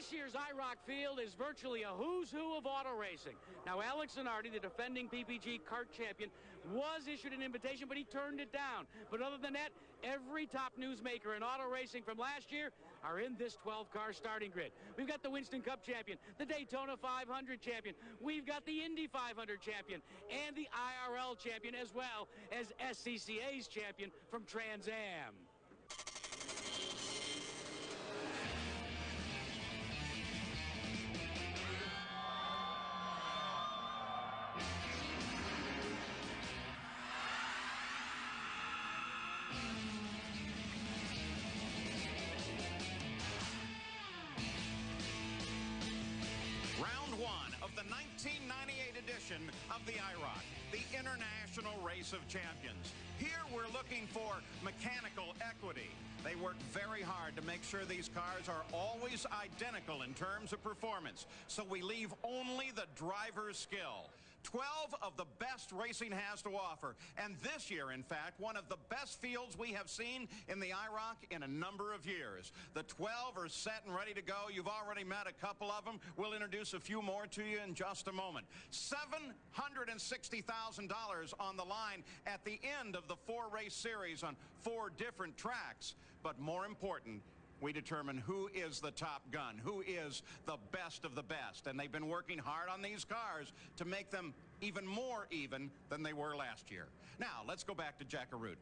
This year's IROC field is virtually a who's who of auto racing. Now, Alex Zanardi, the defending PPG kart champion, was issued an invitation, but he turned it down. But other than that, every top newsmaker in auto racing from last year are in this 12-car starting grid. We've got the Winston Cup champion, the Daytona 500 champion, we've got the Indy 500 champion, and the IRL champion, as well as SCCA's champion from Trans Am. One of the 1998 edition of the IROC, the International Race of Champions. Here we're looking for mechanical equity. They work very hard to make sure these cars are always identical in terms of performance, so we leave only the driver's skill. 12 of the best racing has to offer, and this year, in fact, one of the best fields we have seen in the IROC in a number of years. The 12 are set and ready to go. You've already met a couple of them. We'll introduce a few more to you in just a moment. $760,000 on the line at the end of the 4-race series on 4 different tracks. But more important, we determine who is the top gun, who is the best of the best. And they've been working hard on these cars to make them even more even than they were last year. Now, let's go back to Jack Arute.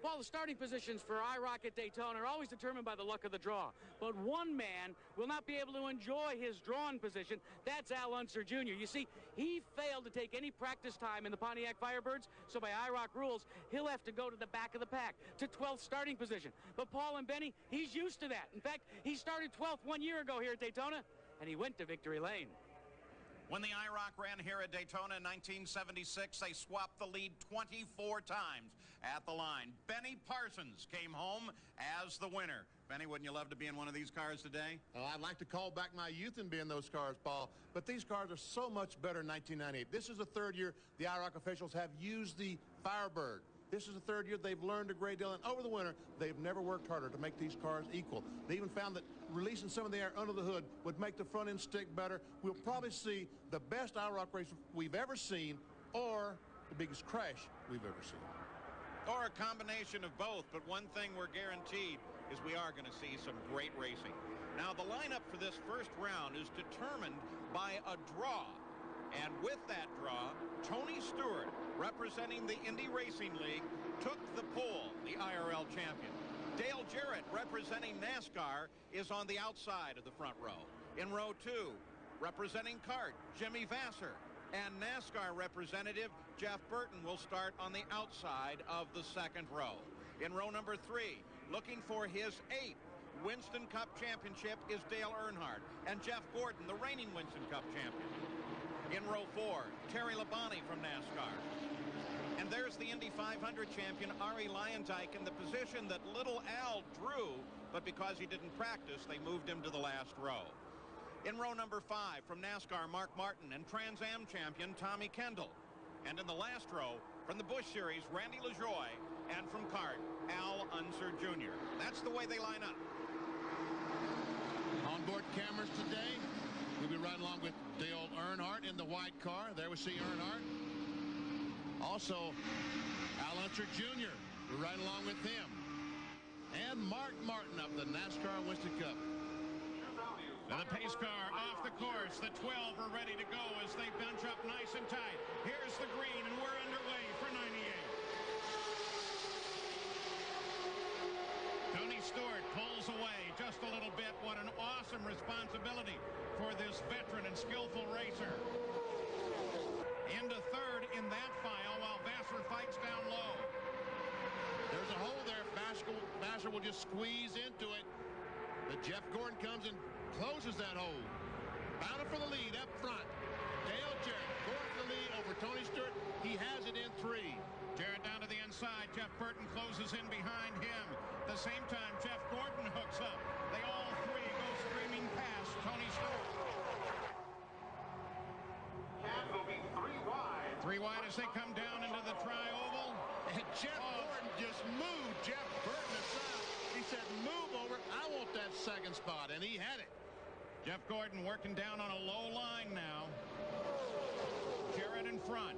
Well, the starting positions for IROC at Daytona are always determined by the luck of the draw. But one man will not be able to enjoy his drawn position. That's Al Unser Jr. You see, he failed to take any practice time in the Pontiac Firebirds, so by IROC rules, he'll have to go to the back of the pack, to 12th starting position. But Paul and Benny, he's used to that. In fact, he started 12th 1 year ago here at Daytona, and he went to victory lane. When the IROC ran here at Daytona in 1976, they swapped the lead 24 times at the line. Benny Parsons came home as the winner. Benny, wouldn't you love to be in one of these cars today? Oh, I'd like to call back my youth and be in those cars, Paul. But these cars are so much better in 1998. This is the 3rd year the IROC officials have used the Firebird. This is the 3rd year they've learned a great deal, and over the winter, they've never worked harder to make these cars equal. They even found that releasing some of the air under the hood would make the front end stick better. We'll probably see the best IROC race we've ever seen, or the biggest crash we've ever seen. Or a combination of both, but one thing we're guaranteed is we are going to see some great racing. Now, the lineup for this first round is determined by a draw. And with that draw, Tony Stewart, representing the Indy Racing League, took the pole, the IRL champion. Dale Jarrett, representing NASCAR, is on the outside of the front row. In row 2, representing kart, Jimmy Vasser. And NASCAR representative Jeff Burton will start on the outside of the 2nd row. In row number 3, looking for his 8th Winston Cup championship is Dale Earnhardt and Jeff Gordon, the reigning Winston Cup champion. In row 4, Terry Labonte from NASCAR. And there's the Indy 500 champion, Arie Luyendyk, in the position that little Al drew, but because he didn't practice, they moved him to the last row. In row number 5, from NASCAR, Mark Martin, and Trans Am champion, Tommy Kendall. And in the last row, from the Busch Series, Randy LaJoie, and from kart, Al Unser Jr. That's the way they line up. Onboard cameras today. We'll be right along with Dale Earnhardt in the white car. There we see Earnhardt. Also, Al Unser Jr. We're right along with him. And Mark Martin of the NASCAR Winston Cup. Now the pace car off the course. The 12 are ready to go as they bunch up nice and tight. Here's the green, and we're underway for 98. Tony Stewart pulls away just a little bit. What an awesome responsibility for this veteran and skillful racer. Into 3rd in that file while Vasser fights down low. There's a hole there. Vasser will just squeeze into it. But Jeff Gordon comes and closes that hole. Bound for the lead up front. Dale Jarrett going for the lead over Tony Stewart. He has it in 3. Jarrett down to the inside. Jeff Burton closes in behind him. At the same time, Jeff Gordon hooks up. They all 3 go streaming past Tony Stewart. Cab will be 3 wide. 3 wide as they come down into the tri-oval. And Jeff Gordon just moved Jeff Burton aside. He said, move over. I want that 2nd spot. And he had it. Jeff Gordon working down on a low line now. Jarrett in front.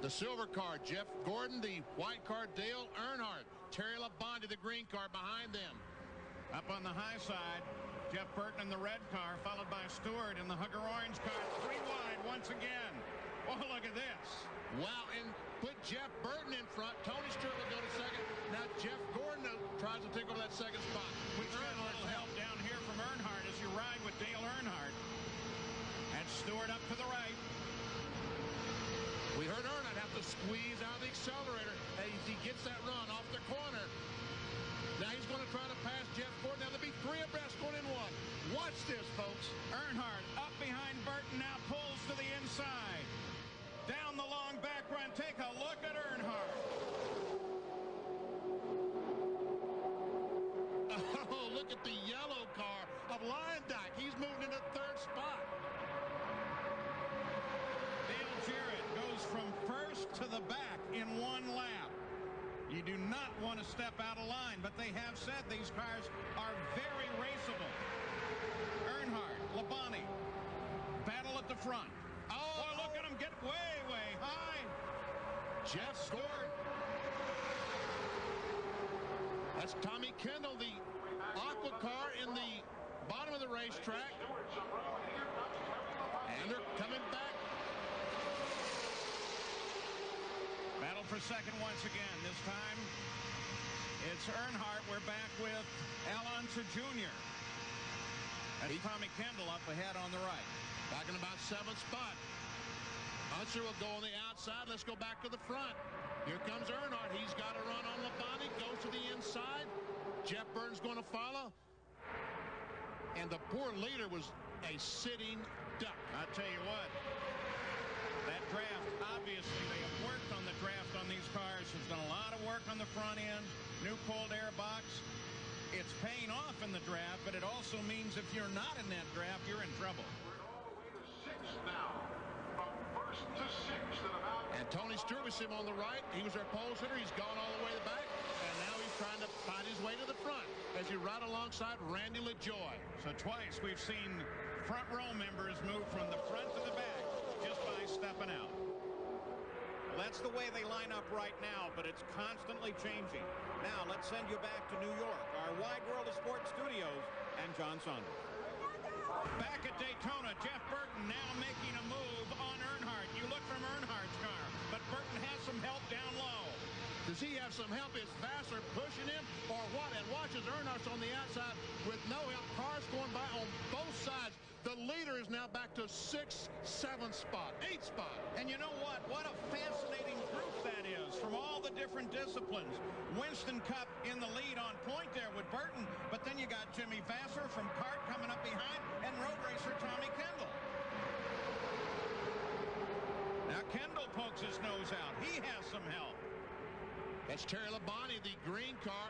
The silver car, Jeff Gordon. The white car, Dale Earnhardt. Terry Labonte, the green car behind them. Up on the high side, Jeff Burton in the red car, followed by Stewart in the Hugger orange car. 3 wide once again. Oh, look at this. Wow, and put Jeff Burton in front. Tony Stewart will go to second. Now Jeff Gordon tries to take over that second spot. With Earnhardt's help down here from Earnhardt as you ride with Dale Earnhardt. And Stewart up to the right. We heard Earnhardt have to squeeze out the accelerator as he gets that run off the corner. Now he's going to try to pass Jeff Gordon. Now there'll be 3 abreast going in 1. Watch this, folks. Earnhardt up behind Burton, now pulls to the inside. Down the long back run. Take a look at Earnhardt. Oh, look at the yellow car of Lyondike. He's moved into 3rd spot. Dale Jarrett goes from first to the back in 1 lap. You do not want to step out of line, but they have said these cars are very raceable. Earnhardt, Labonte, battle at the front. Oh, look at him get way, way high. Jeff Stewart. That's Tommy Kendall, the aqua car in the bottom of the racetrack. And they're coming back. Battle for second once again. This time, it's Earnhardt. We're back with Alonso Jr. That's Tommy Kendall up ahead on the right. Back in about 7th spot. Unser will go on the outside. Let's go back to the front. Here comes Earnhardt. He's got a run on Labonte. Goes to the inside. Jeff Burton's going to follow. And the poor leader was a sitting duck. I tell you what, that draft, obviously they have worked on the draft on these cars. Has done a lot of work on the front end. New cold air box. It's paying off in the draft, but it also means if you're not in that draft, you're in trouble. We're all the way to 6th now. From 1st to 6th at about... And Tony Stewart was him on the right. He was our pole sitter. He's gone all the way to the back. And now he's trying to find his way to the front as he ride alongside Randy LaJoy. So twice we've seen front row members move from the front to the back just by stepping out. Well, that's the way they line up right now, but it's constantly changing. Now, let's send you back to New York, our Wide World of Sports studios, and John Saunders. Back at Daytona, Jeff Burton now making a move on Earnhardt. You look from Earnhardt's car, but Burton has some help down low. Does he have some help? Is Vassar pushing him or what? And watches Earnhardt's on the outside with no help. Cars going by on both sides. The leader is now back to 6th, 7th spot, 8th spot. And you know what? What a fascinating group that is from all the different disciplines. Winston Cup in the lead on point there with Burton, but then you got Jimmy Vassar from kart coming up behind and road racer Tommy Kendall. Now Kendall pokes his nose out. He has some help. That's Terry Labonte, the green car.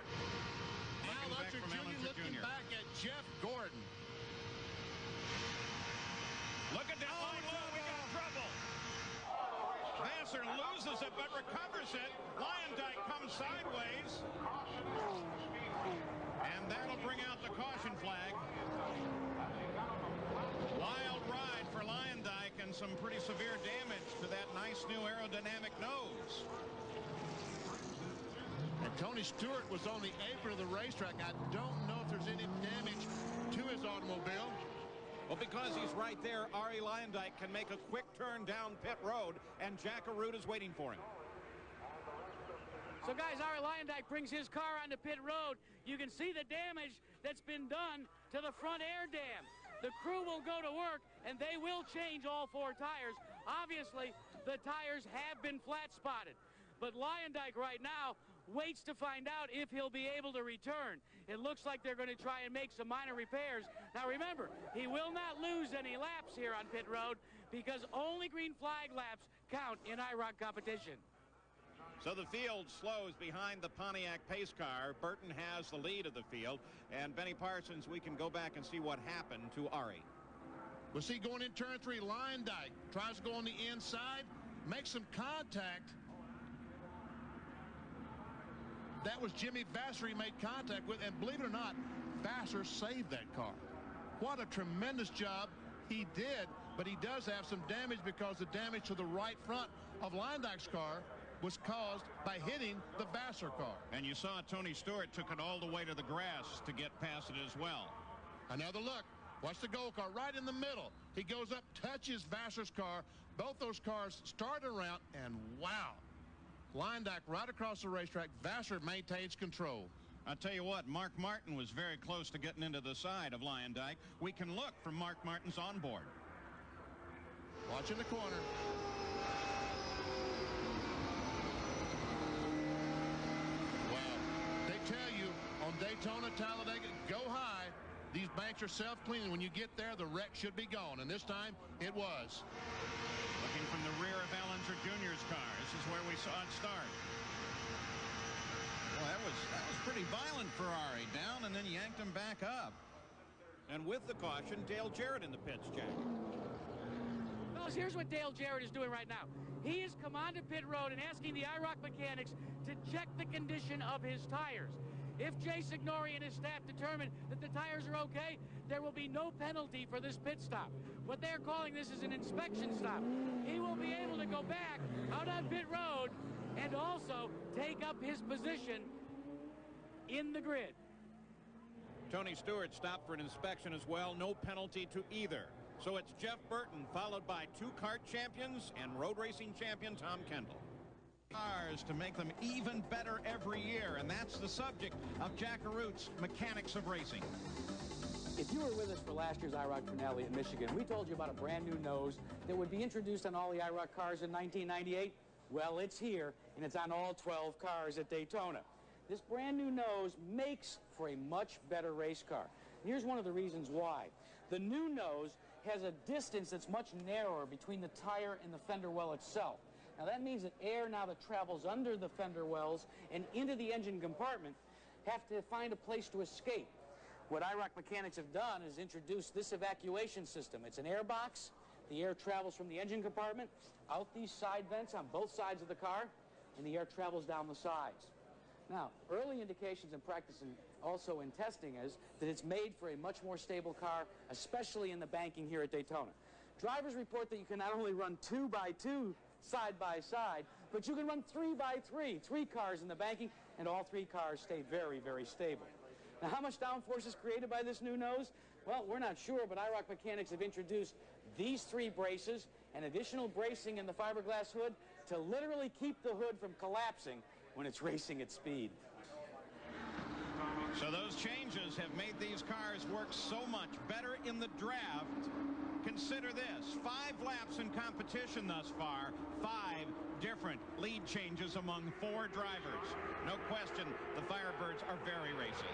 Al Unser Jr. looking back at Jeff Gordon. Look at that line. We got trouble. Vassar loses it, but recovers it. Lyondike comes sideways. And that'll bring out the caution flag. Wild ride for Lyondike and some pretty severe damage to that nice new aerodynamic nose. And Tony Stewart was on the apron of the racetrack. I don't know if there's any damage to his automobile. Well, because he's right there, Arie Luyendyk can make a quick turn down pit road, and Jack Arute is waiting for him. So, guys, Arie Luyendyk brings his car onto pit road. You can see the damage that's been done to the front air dam. The crew will go to work, and they will change all 4 tires. Obviously, the tires have been flat-spotted. But Luyendyk right now waits to find out if he'll be able to return. It looks like they're going to try and make some minor repairs. Now remember, he will not lose any laps here on pit road because only green flag laps count in IROC competition. So the field slows behind the Pontiac pace car. Burton has the lead of the field. And Benny Parsons, we can go back and see what happened to Arie. We'll see going in turn 3, Luyendyk tries to go on the inside, makes some contact. That was Jimmy Vassar he made contact with, and believe it or not, Vassar saved that car. What a tremendous job he did, but he does have some damage because the damage to the right front of Leyendijk's car was caused by hitting the Vassar car. And you saw Tony Stewart took it all the way to the grass to get past it as well. Another look. Watch the gold car right in the middle. He goes up, touches Vassar's car. Both those cars start around, and wow. Leyendijk right across the racetrack. Vassar maintains control. I'll tell you what, Mark Martin was very close to getting into the side of Leyendijk. We can look from Mark Martin's onboard. Watch in the corner. Wow. They tell you on Daytona, Talladega, go high. These banks are self-cleaning. When you get there, the wreck should be gone. And this time, it was. Looking from the rear of Ellenser Jr.'s car. This is where we saw it start. Well, that was pretty violent. Ferrari down and then yanked him back up. And with the caution, Dale Jarrett in the pits, Jack. Fellas, here's what Dale Jarrett is doing right now. He has come onto pit road and asking the IROC mechanics to check the condition of his tires. If Jay Signori and his staff determine that the tires are okay, there will be no penalty for this pit stop. What they're calling this is an inspection stop. He will be able to go back out on pit road and also take up his position in the grid. Tony Stewart stopped for an inspection as well. No penalty to either. So it's Jeff Burton, followed by two kart champions and road racing champion Tom Kendall. Cars to make them even better every year, and that's the subject of Jack Arut's Mechanics of Racing. If you were with us for last year's IROC finale in Michigan, we told you about a brand new nose that would be introduced on all the IROC cars in 1998. Well, it's here, and it's on all 12 cars at Daytona. This brand new nose makes for a much better race car. Here's one of the reasons why. The new nose has a distance that's much narrower between the tire and the fender well itself. Now that means that air now that travels under the fender wells and into the engine compartment have to find a place to escape. What IROC mechanics have done is introduce this evacuation system. It's an air box. The air travels from the engine compartment out these side vents on both sides of the car, and the air travels down the sides. Now, early indications in practice and also in testing is that it's made for a much more stable car, especially in the banking here at Daytona. Drivers report that you can not only run 2x2 side by side, but you can run 3x3, 3 cars in the banking, and all 3 cars stay very, very stable. Now, how much downforce is created by this new nose? Well, we're not sure, but IROC mechanics have introduced these 3 braces and additional bracing in the fiberglass hood to literally keep the hood from collapsing when it's racing at speed. So those changes have made these cars work so much better in the draft. Consider this, 5 laps in competition thus far, 5 different lead changes among 4 drivers. No question, the Firebirds are very racy.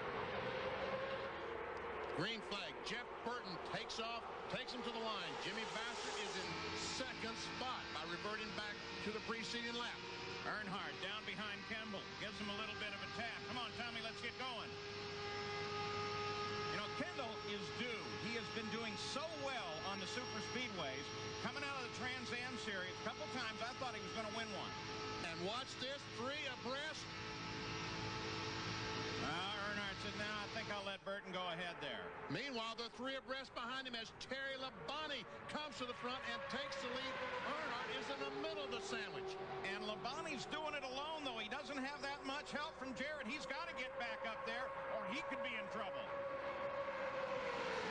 Green flag. Jeff Burton takes off, takes him to the line. Jimmy Vassar is in second spot by reverting back to the preceding lap. Earnhardt down behind Kemble, gives him a little bit of a tap. Come on, Tommy, let's get going. You know, Kendall is due. He has been doing so well on the super speedways. Coming out of the Trans Am Series, a couple times I thought he was going to win one. And watch this, 3 abreast. Earnhardt said, no, I think I'll let Burton go ahead there. Meanwhile, the 3 abreast behind him as Terry Labonte comes to the front and takes the lead. Earnhardt is in the middle of the sandwich. And Labonte's doing it alone, though. He doesn't have that much help from Jarrett. He's got to get back up there, or he could be in trouble.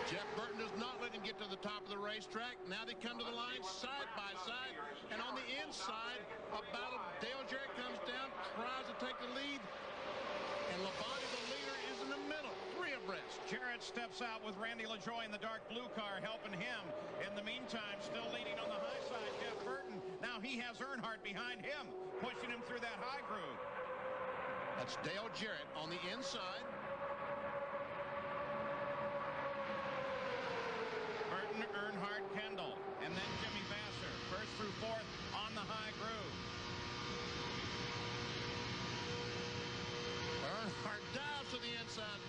Jeff Burton does not let him get to the top of the racetrack. Now they come to the line side by side. And on the inside, a battle. Dale Jarrett comes down, tries to take the lead. And Labonte, the leader, is in the middle. 3 abreast. Jarrett steps out with Randy LaJoie in the dark blue car helping him. In the meantime, still leading on the high side, Jeff Burton. Now he has Earnhardt behind him, pushing him through that high groove. That's Dale Jarrett on the inside. Burton, Earnhardt, Kendall, and then Jimmy Vassar, first through 4th on the high groove. Earnhardt dives to the inside.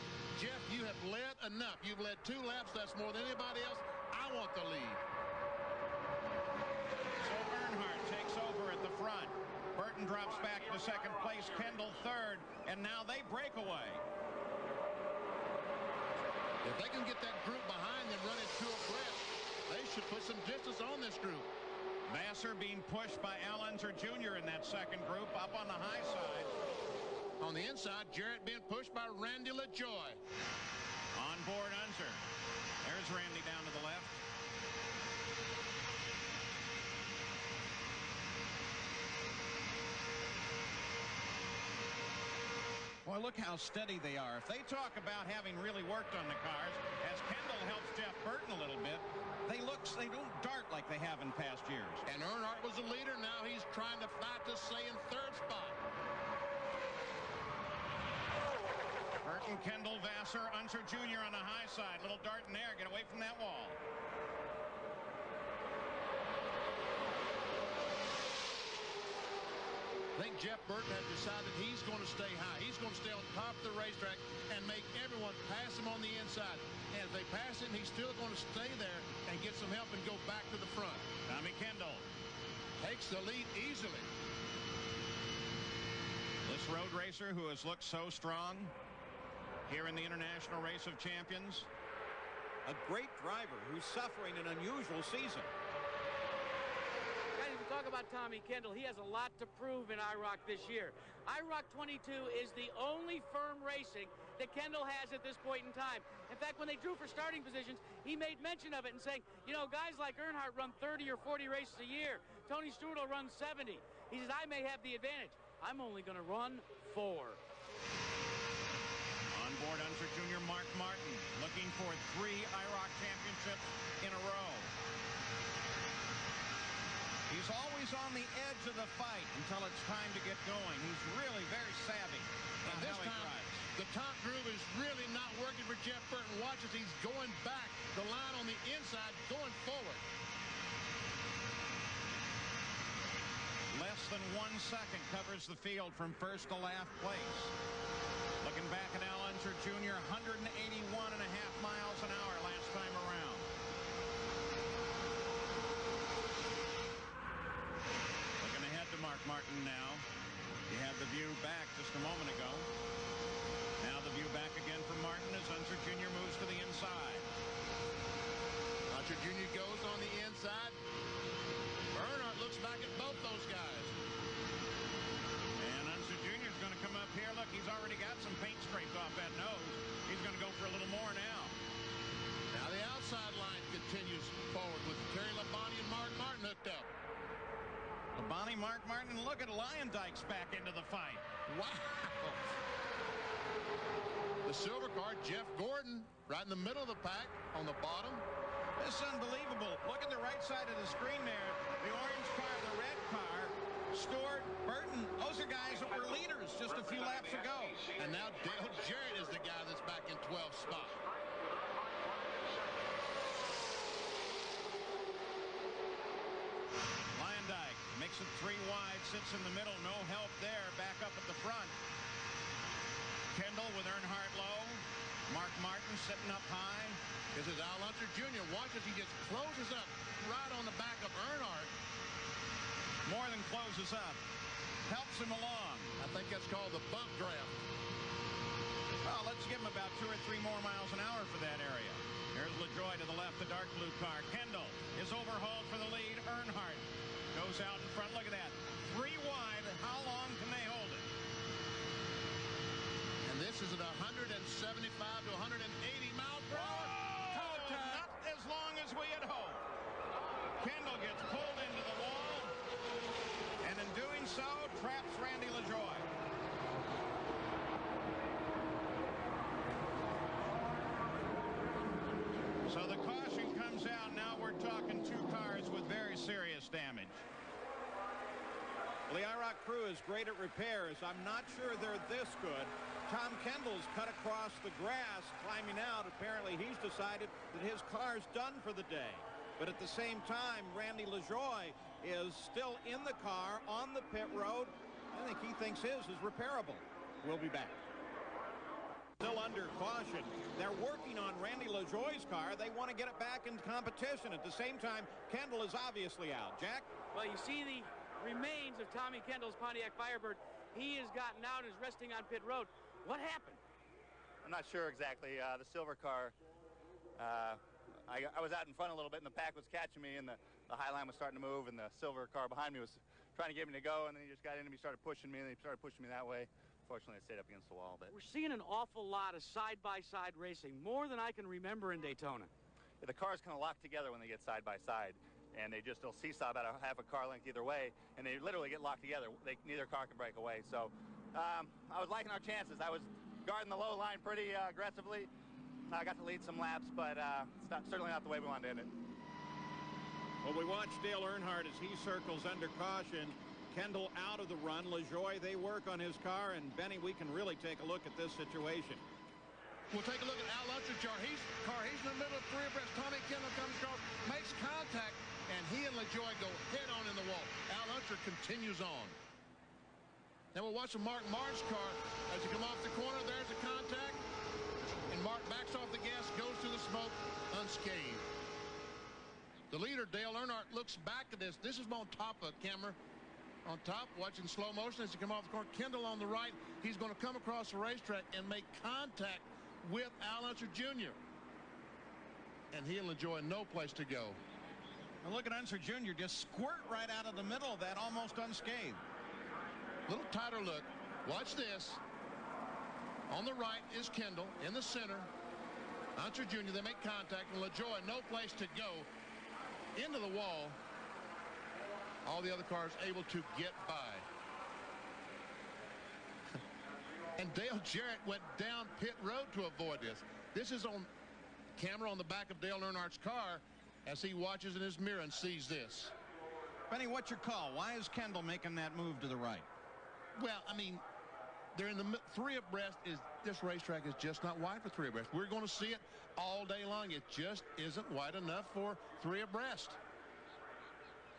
Jeff, you have led enough. You've led 2 laps. That's more than anybody else. I want the lead. So Earnhardt takes over at the front. Burton drops back to 2nd place. Kendall 3rd. And now they break away. If they can get that group behind them distance on this group. Vassar being pushed by Al Unser Jr. in that second group, up on the high side. On the inside, Jarrett being pushed by Randy LaJoy. On board Unser. There's Randy down to the left. Boy, look how steady they are. If they talk about having really worked on the cars, as Kendall helps Jeff Burton a little bit, they don't dart like they have in past years. And Earnhardt was the leader. Now he's trying to fight to stay in third spot. Burton, Kendall, Vassar, Unser Jr. on the high side. Little dart in there. Get away from that wall. I think Jeff Burton has decided he's going to stay high. He's going to stay on top of the racetrack and make everyone pass him on the inside. And if they pass him, he's still going to stay there and get some help and go back to the front. Tommy Kendall takes the lead easily. This road racer who has looked so strong here in the International Race of Champions. A great driver who's suffering an unusual season. Guys, we talk about Tommy Kendall. He has a lot to prove in IROC this year. IROC 22 is the only firm racing that Kendall has at this point in time. In fact, when they drew for starting positions, he made mention of it and saying, you know, guys like Earnhardt run 30 or 40 races a year. Tony Stewart will run 70. He says, I may have the advantage. I'm only going to run 4. On board Unser Jr. Mark Martin, looking for 3 IROC championships in a row. He's always on the edge of the fight until it's time to get going. He's really very savvy. And this time, the top groove is really not working for Jeff Burton. Watch as he's going back. The line on the inside going forward. Less than 1 second covers the field from first to last place. Looking back at Al Unser Jr., 181.5 miles an hour last time around. Looking ahead to Mark Martin now. You had the view back just a moment ago. Now the view back again for Martin as Unser Jr. moves to the inside. Unser Jr. goes on the inside. Earnhardt looks back at both those guys. And Unser Jr. is going to come up here. Look, he's already got some paint scraped off that nose. He's going to go for a little more now. Now the outside line continues forward with Terry Labonte and Mark Martin hooked up. Labonte, Mark Martin, and look at Lyondike's back into the fight. Wow. The silver car, Jeff Gordon, right in the middle of the pack on the bottom. This is unbelievable. Look at the right side of the screen there. The orange car, the red car, Stewart, Burton. Those are guys that were leaders just a few laps ago. And now Dale Jarrett is the guy that's back in 12th spot. Lyondike makes it 3 wide, sits in the middle. No help there. Back up at the front. Kendall with Earnhardt low. Mark Martin sitting up high. This is Al Unser Jr. Watch as he just closes up right on the back of Earnhardt. More than closes up. Helps him along. I think that's called the bump draft. Well, let's give him about 2 or 3 more miles an hour for that area. Here's LaJoy to the left, the dark blue car. Kendall is overhauled for the lead. Earnhardt goes out in front. Look at that. 3 wide. How long can they hold it? And this is at 175 to 180 miles per hour. Not as long as we had hoped. Kendall gets pulled into the wall, and in doing so, traps Randy LaJoy. So the caution comes out. Now we're talking 2 cars with very serious damage. Well, the IROC crew is great at repairs. I'm not sure they're this good. Tom Kendall's cut across the grass, climbing out. Apparently, he's decided that his car's done for the day. But at the same time, Randy LaJoy is still in the car on the pit road. I think he thinks his is repairable. We'll be back. Still under caution. They're working on Randy LaJoy's car. They want to get it back in competition. At the same time, Kendall is obviously out. Jack? Well, you see the remains of Tommy Kendall's Pontiac Firebird. He has gotten out and is resting on pit road. What happened? I'm not sure exactly. The silver car I was out in front a little bit, and the pack was catching me, and the high line was starting to move, and the silver car behind me was trying to get me to go, and then he just got into me, started pushing me, and he started pushing me that way. Fortunately, I stayed up against the wall. But we're seeing an awful lot of side-by-side racing, more than I can remember in Daytona. Yeah, the cars kind of lock together when they get side-by-side, and they'll seesaw about half a car length either way, and they literally get locked together. Neither car can break away. So I was liking our chances. I was guarding the low line pretty aggressively. I got to lead some laps, but it's certainly not the way we wanted to end it. Well, we watched Dale Earnhardt as he circles under caution. Kendall out of the run. LaJoie, they work on his car, and Benny, we can really take a look at this situation. We'll take a look at Al Unser's car. He's in the middle of 3 abreast. Tommy Kendall comes across, makes contact, and he and LaJoie go head on in the wall. Al Unser continues on. Then we'll watch Mark Martin's car as he come off the corner. There's the contact, and Mark backs off the gas, goes through the smoke unscathed. The leader, Dale Earnhardt, looks back at this. This is on top of camera. On top, watching slow motion as he come off the corner. Kendall on the right. He's going to come across the racetrack and make contact with Al Unser Jr. And he and LaJoie no place to go. And look at Unser Jr. just squirt right out of the middle of that, almost unscathed. Little tighter look. Watch this. On the right is Kendall. In the center, Unser Jr. They make contact, and LaJoie no place to go. Into the wall. All the other cars able to get by. And Dale Jarrett went down pit road to avoid this. This is on camera on the back of Dale Earnhardt's car as he watches in his mirror and sees this. Benny, what's your call? Why is Kendall making that move to the right? Well, I mean, they're in the 3 abreast. This racetrack is just not wide for 3 abreast. We're going to see it all day long. It just isn't wide enough for 3 abreast.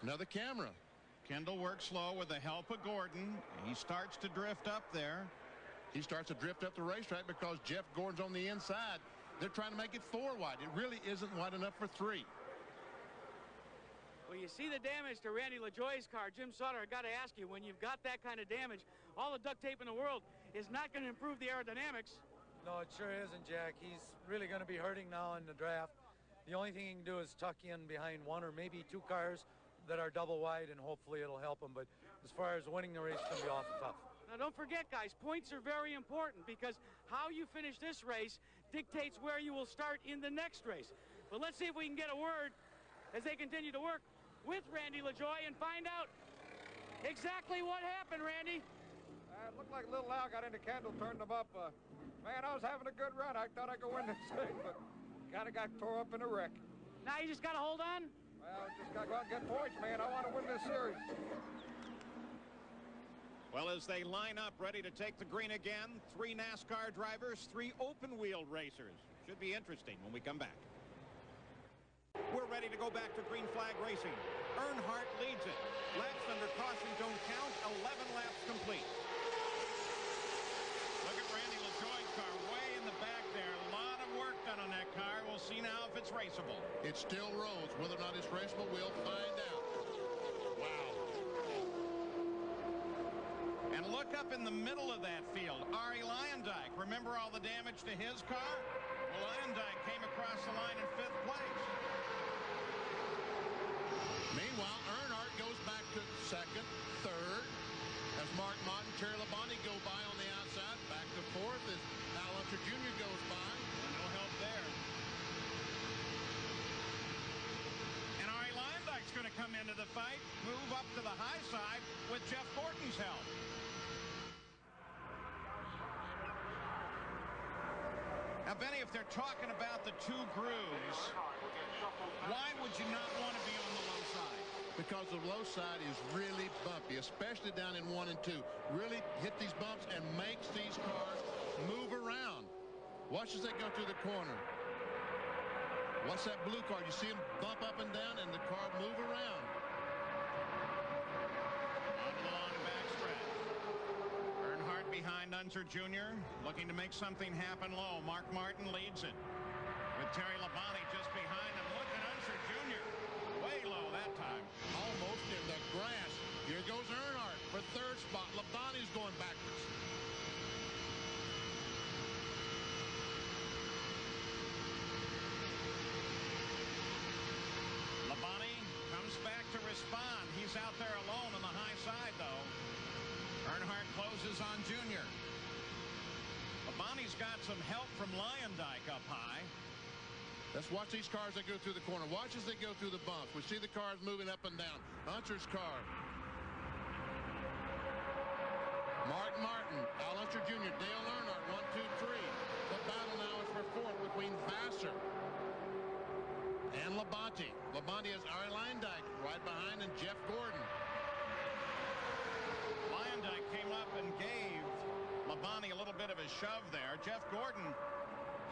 Another camera. Kendall works slow with the help of Gordon. He starts to drift up there. He starts to drift up the racetrack because Jeff Gordon's on the inside. They're trying to make it 4 wide. It really isn't wide enough for 3. Well, you see the damage to Randy LaJoie's car. Jim Sutter, I got to ask you, when you've got that kind of damage, all the duct tape in the world is not going to improve the aerodynamics. No, it sure isn't, Jack. He's really going to be hurting now in the draft. The only thing he can do is tuck in behind 1 or maybe 2 cars that are double wide, and hopefully it'll help him. But as far as winning the race, it's going to be awful tough. Now, don't forget, guys, points are very important because how you finish this race dictates where you will start in the next race. But let's see if we can get a word as they continue to work with Randy LaJoie and find out exactly what happened, Randy. It looked like Little Al got into Kendall, turned him up. Man, I was having a good run. I thought I could win this thing, but kind of got tore up in a wreck. Now you just got to hold on? Well, just got to go out and get points, man. I want to win this series. Well, as they line up ready to take the green again, 3 NASCAR drivers, 3 open-wheel racers. Should be interesting when we come back. We're ready to go back to green flag racing. Earnhardt leads it. Laps under caution don't count. 11 laps complete. Look at Randy LaJoie's car way in the back there. A lot of work done on that car. We'll see now if it's raceable. It still rolls. Whether or not it's raceable, we'll find out. Wow. And look up in the middle of that field. Arie Luyendyk. Remember all the damage to his car? Well, Luyendyk came across the line in 5th place. Meanwhile, Earnhardt goes back to 2nd, 3rd. As Mark Mott and Terry Labonte go by on the outside. Back to 4th as Al Unser Jr. goes by. No help there. And Arie Luyendyk's going to come into the fight, move up to the high side with Jeff Gordon's help. Now, Benny, if they're talking about the 2 grooves, why would you not want to be on the low side? Because the low side is really bumpy, especially down in 1 and 2. Really hit these bumps and makes these cars move around. Watch as they go through the corner. Watch that blue car. You see them bump up and down and the car move around. On the long backstretch. Earnhardt behind Unser Jr. looking to make something happen low. Mark Martin leads it with Terry Labonte just behind him. Look at Unser Jr. way low that time. Almost in the grass. Here goes Earnhardt for 3rd spot. Labonte's going backwards. closes on Junior. Labonte's got some help from Lyondike up high. Let's watch these cars that go through the corner. Watch as they go through the bumps. We see the cars moving up and down. Unser's car. Mark Martin, Al Unser Jr., Dale Earnhardt, 1, 2, 3. The battle now is for fourth between Vassar and Labonte. Labonte has Ari Lyondike right behind, and Jeff Gordon. Lyondike came up and gave Labonte a little bit of a shove there. Jeff Gordon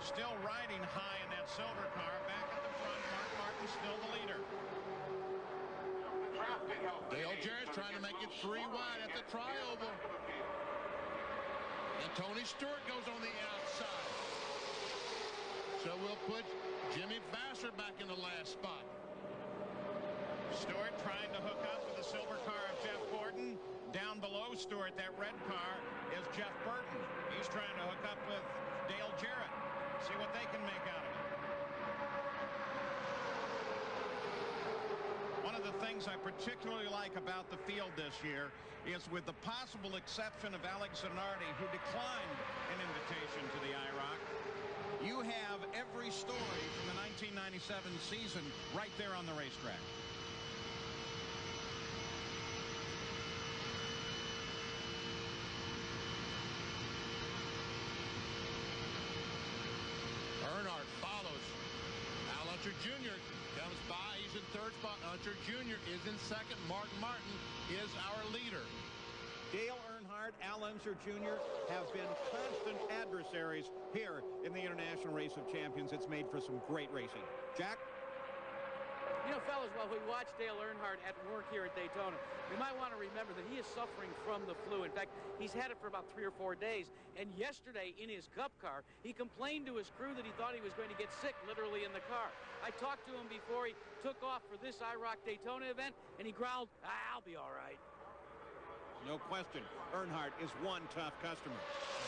still riding high in that silver car. Back at the front, Mark Martin still the leader. Dale Jarrett trying to make it 3 wide at the trioval. And Tony Stewart goes on the outside. So we'll put Jimmy Vassar back in the last spot. Stewart trying to hook up with the silver car of Jeff Gordon. Down below Stewart, that red car, is Jeff Burton. He's trying to hook up with Dale Jarrett. See what they can make out of it. One of the things I particularly like about the field this year is, with the possible exception of Alex Zanardi, who declined an invitation to the IROC, you have every story from the 1997 season right there on the racetrack. Earnhardt follows. Al Unser Jr. comes by. He's in third spot. Unser Jr. is in second. Mark Martin is our leader. Dale Earnhardt, Al Unser Jr. have been constant adversaries here in the International Race of Champions. It's made for some great racing. Jack? You know, fellas, while we watch Dale Earnhardt at work here at Daytona, we might want to remember that he is suffering from the flu. In fact, he's had it for about 3 or 4 days. And yesterday, in his Cup car, he complained to his crew that he thought he was going to get sick, literally in the car. I talked to him before he took off for this IROC Daytona event, and he growled, "I'll be all right." No question, Earnhardt is one tough customer.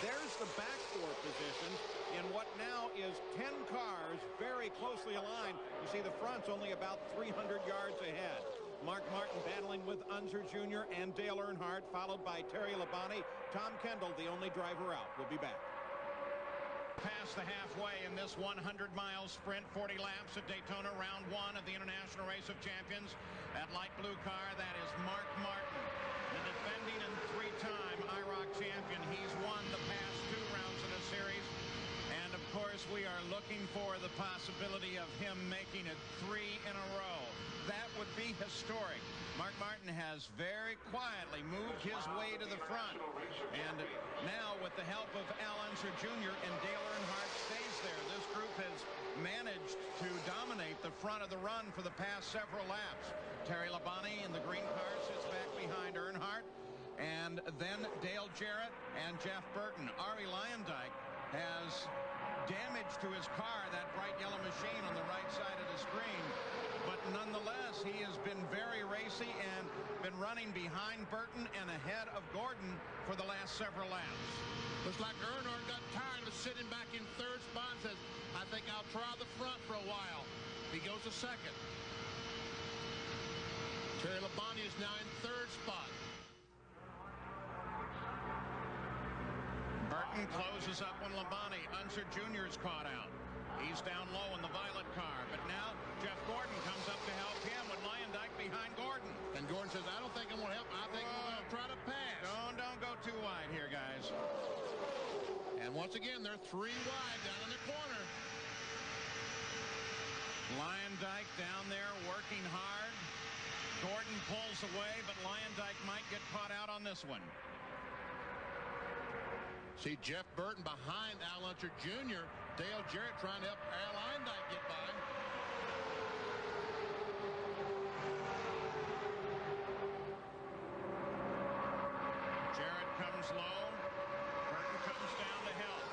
There's the back four positions in what now is 10 cars very closely aligned. You see the front's only about 300 yards ahead. Mark Martin battling with Unser Jr. and Dale Earnhardt, followed by Terry Labonte. Tom Kendall, the only driver out. We'll be back. Past the halfway in this 100-mile sprint, 40 laps at Daytona, round 1 of the International Race of Champions. That light blue car, that is Mark Martin, the defending and 3-time IROC champion. He's won the past 2 rounds of the series. And, of course, we are looking for the possibility of him making it 3 in a row. That would be historic. Mark Martin has very quietly moved his way to the front. And now, with the help of Al Unser Jr. and Dale Earnhardt stays there, this group has managed to dominate the front of the run for the past several laps. Terry Labonte in the green car sits back behind Earnhardt. And then Dale Jarrett and Jeff Burton. Ari Lyondike has damage to his car, that bright yellow machine on the right side of the screen. But nonetheless, he has been very racy and been running behind Burton and ahead of Gordon for the last several laps. Looks like Earnhardt got tired of sitting back in third spot and says, "I think I'll try the front for a while." He goes to second. Terry Labonte is now in third spot. Burton closes up when Labonte. Unser Jr. is caught out. He's down low in the violet car. But now Jeff Gordon comes up to help him with Lyondike behind Gordon. And Gordon says, "I don't think I'm going to help. I think I'm going to try to pass." Don't go too wide here, guys. And once again, they're 3 wide down in the corner. Lyondike down there working hard. Gordon pulls away, but Lyondike might get caught out on this one. See Jeff Burton behind Al Unser Jr. Dale Jarrett trying to help Al Lyondike get by. Jarrett comes low. Burton comes down to help.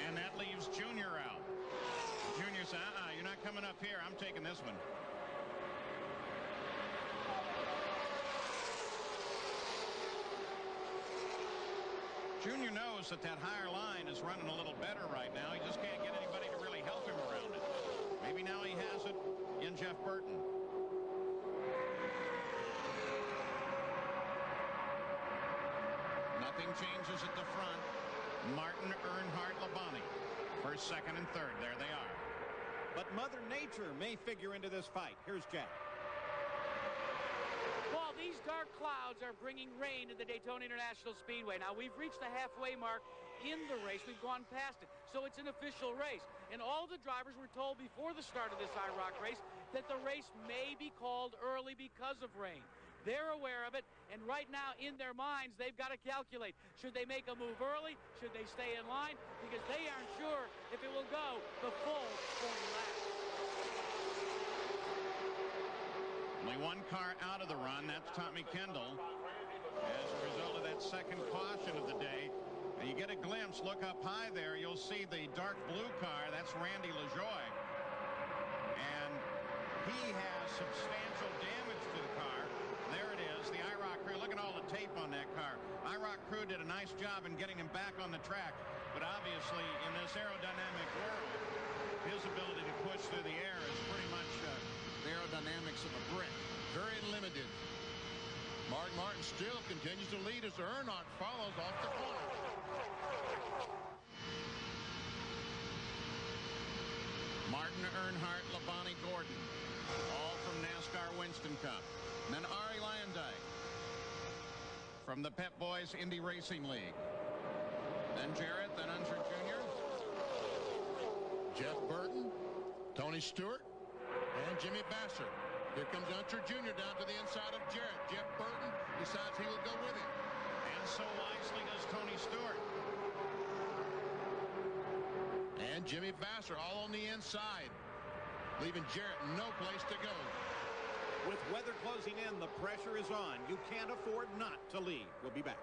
And that leaves Junior out. Junior says, you're not coming up here. I'm taking this one. Junior knows that higher line is running a little better right now. He just can't get anybody to really help him around it. Maybe now he has it in Jeff Burton. Lapping changes at the front. Martin, Earnhardt, Labonte. First, second, and third. There they are. But Mother Nature may figure into this fight. Here's Jack. Well, these dark clouds are bringing rain to the Daytona International Speedway. Now, we've reached the halfway mark in the race. We've gone past it. So it's an official race. And all the drivers were told before the start of this IROC race that the race may be called early because of rain. They're aware of it, and right now in their minds they've got to calculate. Should they make a move early? Should they stay in line? Because they aren't sure if it will go the full 40 laps. Only one car out of the run. That's Tommy Kendall. As a result of that second caution of the day, you get a glimpse. Look up high there. You'll see the dark blue car. That's Randy LaJoie. And he has substantial damage to the car. There it is, the IROC crew. Look at all the tape on that car. IROC crew did a nice job in getting him back on the track. But obviously, in this aerodynamic world, his ability to push through the air is pretty much the aerodynamics of a brick. Very limited. Mark Martin still continues to lead as Earnhardt follows off the corner. Martin, Earnhardt, Labonte, Gordon. All from NASCAR Winston Cup. And then Arie Luyendyk from the Pep Boys Indy Racing League. Then Jarrett, then Unser Jr. Jeff Burton, Tony Stewart, and Jimmy Vasser. Here comes Unser Jr. down to the inside of Jarrett. Jeff Burton decides he will go with him. And so wisely does Tony Stewart. And Jimmy Vasser all on the inside, leaving Jarrett no place to go. With weather closing in, the pressure is on. You can't afford not to lead. We'll be back.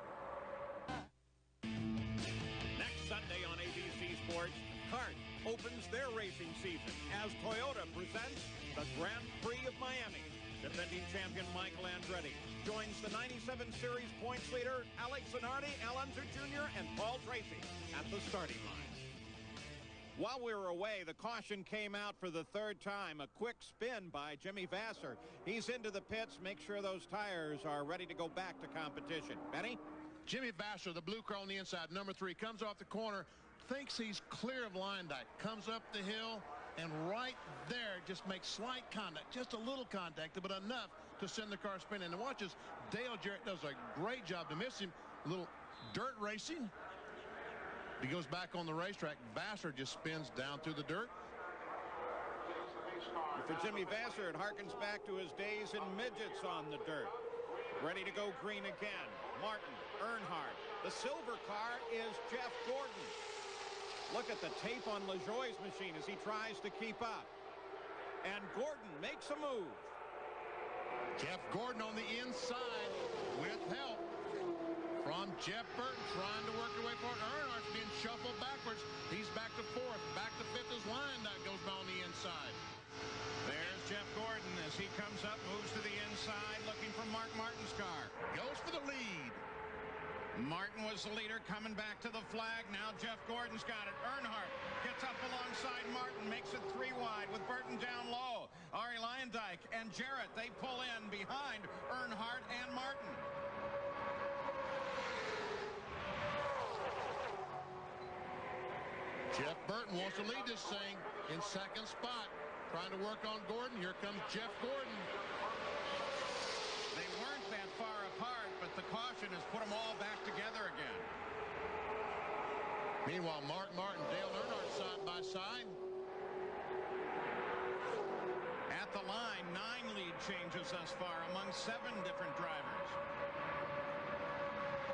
Next Sunday on ABC Sports, CART opens their racing season as Toyota presents the Grand Prix of Miami. Defending champion Michael Andretti joins the 97 Series points leader Alex Zanardi, Al Unser Jr., and Paul Tracy at the starting line. While we were away, the caution came out for the third time. A quick spin by Jimmy Vasser. He's into the pits. Make sure those tires are ready to go back to competition. Benny? Jimmy Vasser, the blue car on the inside, number 3, comes off the corner, thinks he's clear of Luyendyk, comes up the hill, and right there just makes slight contact, just a little contact, but enough to send the car spinning. And watch as Dale Jarrett does a great job to miss him. A little dirt racing. He goes back on the racetrack. Vasser just spins down through the dirt. For Jimmy Vasser, it harkens back to his days in midgets on the dirt. Ready to go green again. Martin, Earnhardt. The silver car is Jeff Gordon. Look at the tape on LaJoie's machine as he tries to keep up. And Gordon makes a move. Jeff Gordon on the inside with help from Jeff Burton, trying to work away for it. Earnhardt's being shuffled backwards. He's back to 4th, back to 5th as Luyendyk goes by on the inside. There's Jeff Gordon as he comes up, moves to the inside, looking for Mark Martin's car. Goes for the lead. Martin was the leader, coming back to the flag. Now Jeff Gordon's got it. Earnhardt gets up alongside Martin, makes it 3 wide with Burton down low. Arie Luyendyk and Jarrett, they pull in behind Earnhardt and Martin. Jeff Burton wants to lead this thing in second spot. Trying to work on Gordon. Here comes Jeff Gordon. They weren't that far apart, but the caution has put them all back together again. Meanwhile, Mark Martin, Dale Earnhardt side by side. At the line, 9 lead changes thus far among 7 different drivers.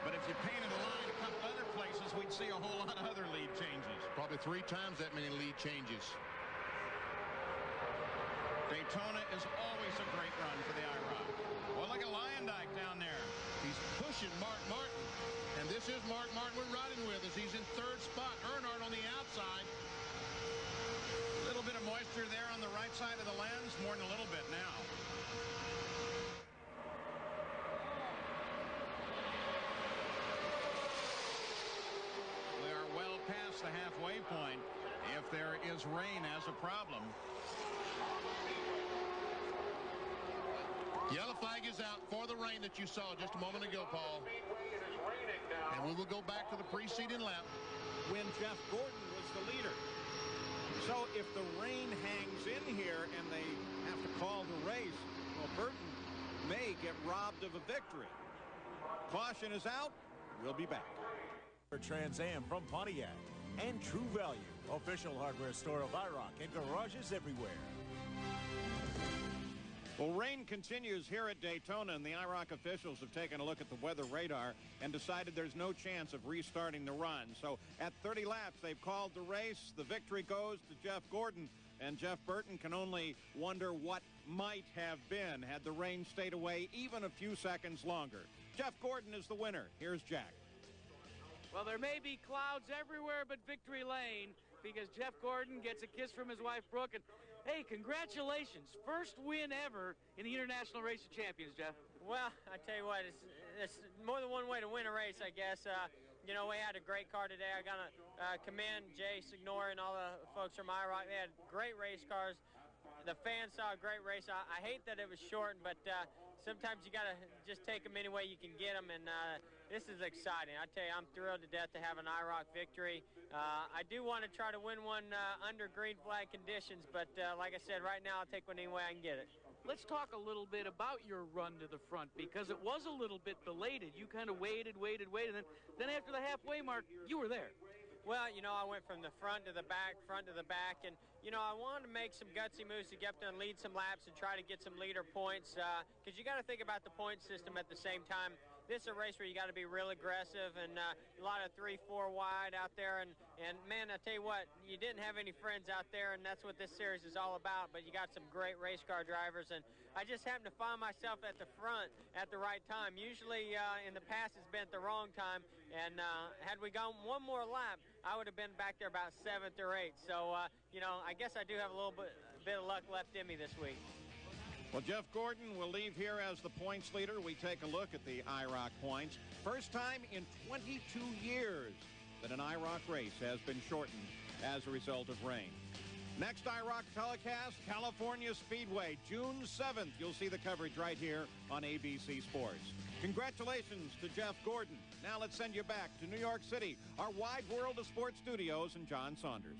But if you painted a line a couple other places, we'd see a whole lot of other lead changes. Probably 3 times that many lead changes. Daytona is always a great run for the IROC. Well, look at Luyendyk down there. He's pushing Mark Martin. And this is Mark Martin we're riding with as he's in 3rd spot. Earnhardt on the outside. A little bit of moisture there on the right side of the lens. More than a little bit now. We are well past the halfway point. If there is rain as a problem. Yellow flag is out for the rain that you saw just a moment ago, Paul. Speedway, it is raining now. And And we will go back to the preceding lap. When Jeff Gordon was the leader. So if the rain hangs in here and they have to call the race, well, Burton may get robbed of a victory. Caution is out. We'll be back. For Trans Am from Pontiac and True Value, official hardware store of IROC and garages everywhere. Well, rain continues here at Daytona, and the IROC officials have taken a look at the weather radar and decided there's no chance of restarting the run. So at 30 laps, they've called the race. The victory goes to Jeff Gordon, and Jeff Burton can only wonder what might have been had the rain stayed away even a few seconds longer. Jeff Gordon is the winner. Here's Jack. Well, there may be clouds everywhere but victory lane because Jeff Gordon gets a kiss from his wife, Brooke. And, hey, congratulations. First win ever in the International Race of Champions, Jeff. Well, I tell you what, it's more than one way to win a race, I guess. You know, we had a great car today. I got to commend Jay Signore and all the folks from IROC. They had great race cars. The fans saw a great race. I hate that it was shortened, but sometimes you got to just take them any way you can get them, and this is exciting. I tell you, I'm thrilled to death to have an IROC victory. I do want to try to win one under green flag conditions, but like I said, right now I'll take one any way I can get it. Let's talk a little bit about your run to the front because it was a little bit belated. You kind of waited, and then after the halfway mark, you were there. Well, you know, I went from the front to the back, and, you know, I wanted to make some gutsy moves to get up there and lead some laps and try to get some leader points because you got to think about the point system at the same time. This is a race where you got to be real aggressive and a lot of 3-4 wide out there. And man, I tell you what, you didn't have any friends out there, and that's what this series is all about. But you got some great race car drivers, and I just happened to find myself at the front at the right time. Usually in the past it's been at the wrong time, and had we gone one more lap, I would have been back there about 7th or 8th. So, you know, I guess I do have a little bit of luck left in me this week. Well, Jeff Gordon will leave here as the points leader. We take a look at the IROC points. First time in 22 years that an IROC race has been shortened as a result of rain. Next IROC telecast, California Speedway, June 7th. You'll see the coverage right here on ABC Sports. Congratulations to Jeff Gordon. Now let's send you back to New York City, our wide world of sports studios, and John Saunders.